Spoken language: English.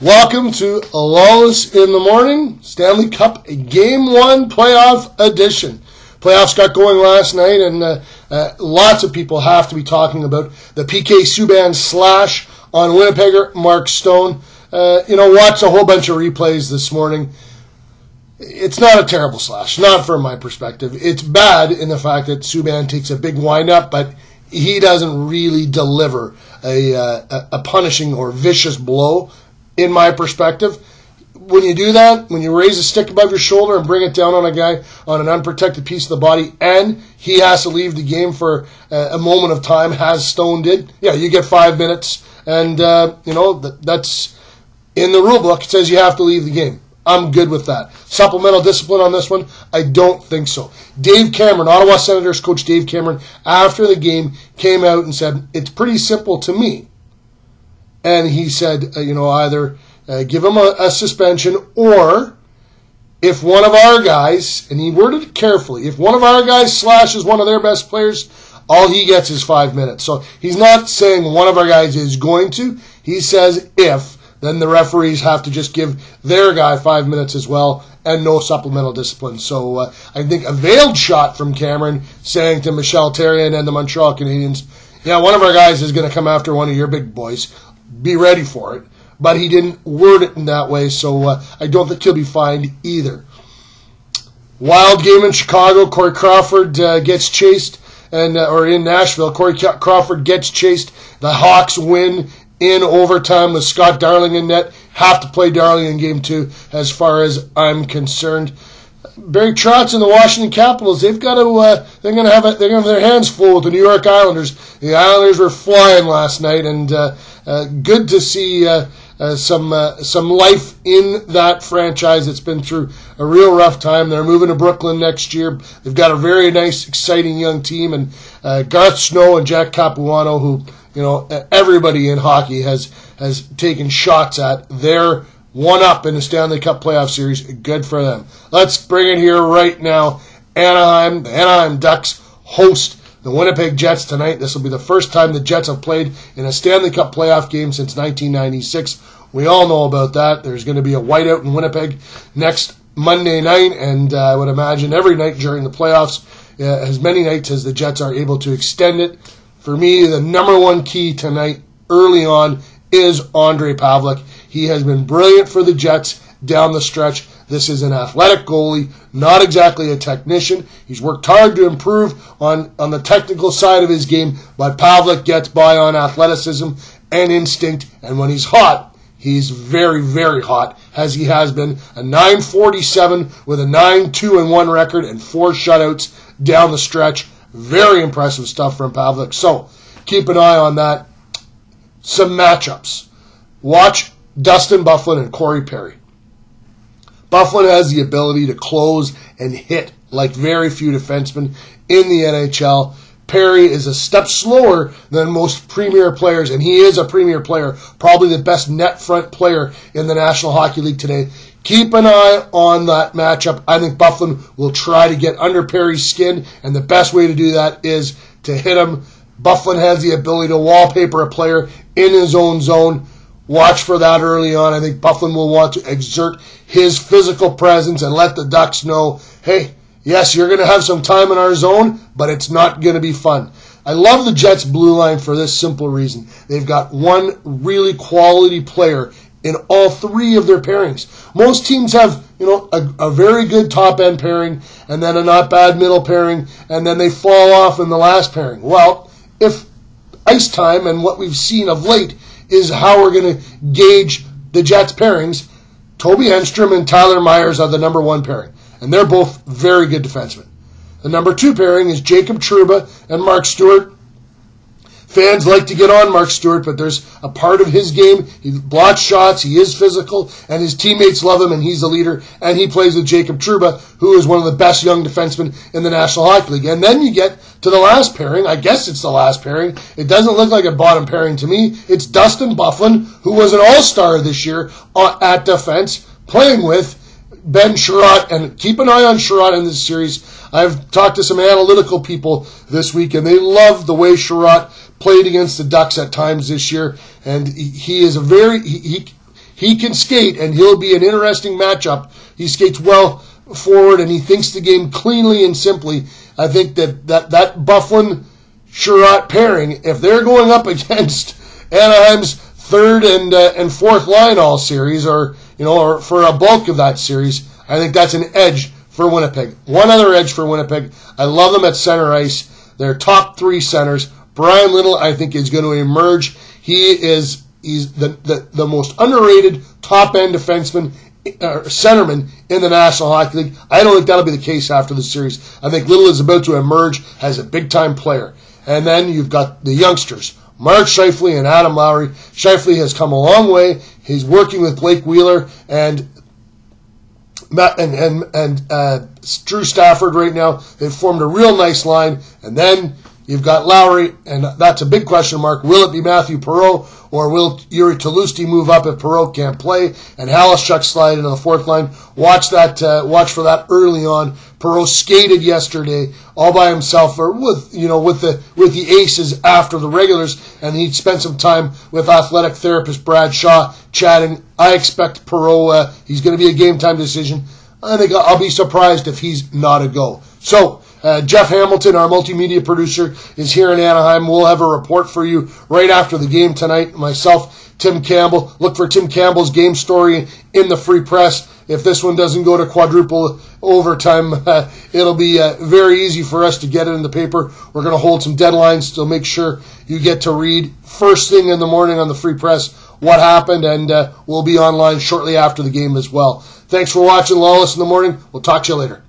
Welcome to Lawless in the Morning, Stanley Cup Game 1 Playoff Edition. Playoffs got going last night, and lots of people have to be talking about the PK Subban slash on Winnipegger Mark Stone. Watched a whole bunch of replays this morning. It's not a terrible slash, not from my perspective. It's bad in the fact that Subban takes a big wind-up, but he doesn't really deliver a punishing or vicious blow. In my perspective, when you do that, when you raise a stick above your shoulder and bring it down on a guy on an unprotected piece of the body, and he has to leave the game for a moment of time, as Stone did, you get 5 minutes, and that's in the rule book. It says you have to leave the game. I'm good with that. Supplemental discipline on this one? I don't think so. Dave Cameron, Ottawa Senators coach Dave Cameron, after the game came out and said, it's pretty simple to me. And he said, either give him a suspension, or if one of our guys, and he worded it carefully, if one of our guys slashes one of their best players, all he gets is 5 minutes. So he's not saying one of our guys is going to. He says if, then the referees have to just give their guy 5 minutes as well, and no supplemental discipline. So I think a veiled shot from Cameron saying to Michel Therrien and the Montreal Canadiens, one of our guys is going to come after one of your big boys. Be ready for it. But he didn't word it in that way, so I don't think he'll be fined either. Wild game in Chicago. Corey Crawford gets chased, or in Nashville, Corey Crawford gets chased. The Hawks win in overtime with Scott Darling in net. Have to play Darling in game 2 as far as I'm concerned. Barry Trotz and the Washington Capitals, they're going to have their hands full with the New York Islanders. The Islanders were flying last night, and good to see some life in that franchise that's been through a real rough time. They're moving to Brooklyn next year. They've got a very nice, exciting young team, and Garth Snow and Jack Capuano, who everybody in hockey has taken shots at. They're one up in the Stanley Cup playoff series. Good for them. Let's bring it here right now. Anaheim, the Anaheim Ducks host the Winnipeg Jets tonight. This will be the first time the Jets have played in a Stanley Cup playoff game since 1996. We all know about that. There's going to be a whiteout in Winnipeg next Monday night, and I would imagine every night during the playoffs, as many nights as the Jets are able to extend it. For me, the number one key tonight, early on, is Ondrej Pavelec. He has been brilliant for the Jets down the stretch. This is an athletic goalie, not exactly a technician. He's worked hard to improve on the technical side of his game, but Pavelec gets by on athleticism and instinct, and when he's hot, he's very, very hot, as he has been. A .947 with a 9-2-1 record and 4 shutouts down the stretch. Very impressive stuff from Pavelec. So keep an eye on that. Some matchups. Watch Dustin Byfuglien and Corey Perry. Byfuglien has the ability to close and hit like very few defensemen in the NHL. Perry is a step slower than most premier players, and he is a premier player, probably the best net front player in the National Hockey League today. Keep an eye on that matchup. I think Byfuglien will try to get under Perry's skin, and the best way to do that is to hit him. Byfuglien has the ability to wallpaper a player in his own zone. Watch for that early on. I think Byfuglien will want to exert his physical presence and let the Ducks know, hey, yes, you're going to have some time in our zone, but it's not going to be fun. I love the Jets' blue line for this simple reason. They've got one really quality player in all 3 of their pairings. Most teams have, a very good top-end pairing, and then a not bad middle pairing, and then they fall off in the last pairing. Well, if ice time and what we've seen of late is how we're going to gauge the Jets' pairings, Toby Enstrom and Tyler Myers are the number 1 pairing, and they're both very good defensemen. The number 2 pairing is Jacob Trouba and Mark Stewart. Fans like to get on Mark Stewart, but there's a part of his game. He blocks shots, he is physical, and his teammates love him, and he's the leader. And he plays with Jacob Trouba, who is one of the best young defensemen in the National Hockey League. And then you get to the last pairing. I guess it's the last pairing. It doesn't look like a bottom pairing to me. It's Dustin Byfuglien, who was an all-star this year at defense, playing with Ben Sherratt. And keep an eye on Sherratt in this series. I've talked to some analytical people this week, and they love the way Sherratt played against the Ducks at times this year, and he is a very he can skate, and he'll be an interesting matchup. He skates well forward, and he thinks the game cleanly and simply. I think that Byfuglien-Sherratt pairing, if they're going up against Anaheim's third and fourth line all series, or for a bulk of that series, I think that's an edge for Winnipeg. One other edge for Winnipeg. I love them at center ice. They're top 3 centers. Brian Little, I think, is going to emerge. He's the most underrated top-end defenseman, centerman in the National Hockey League. I don't think that'll be the case after the series. I think Little is about to emerge as a big-time player. And then you've got the youngsters, Mark Scheifele and Adam Lowry. Scheifele has come a long way. He's working with Blake Wheeler and Drew Stafford right now. They've formed a real nice line. And then you've got Lowry, and that's a big question mark. Will it be Matthew Perreault, or will Yuri Tolusti move up if Perreault can't play and Halishuk slide into the fourth line? Watch for that early on. Perreault skated yesterday all by himself, or with the aces after the regulars, and he spent some time with athletic therapist Brad Shaw chatting. I expect Perreault, he's going to be a game time decision. I think I'll be surprised if he's not a go. So, Jeff Hamilton, our multimedia producer, is here in Anaheim. We'll have a report for you right after the game tonight. Myself, Tim Campbell. Look for Tim Campbell's game story in the Free Press. If this one doesn't go to quadruple overtime, it'll be very easy for us to get it in the paper. We're going to hold some deadlines, so make sure you get to read first thing in the morning on the Free Press what happened, and we'll be online shortly after the game as well. Thanks for watching Lawless in the Morning. We'll talk to you later.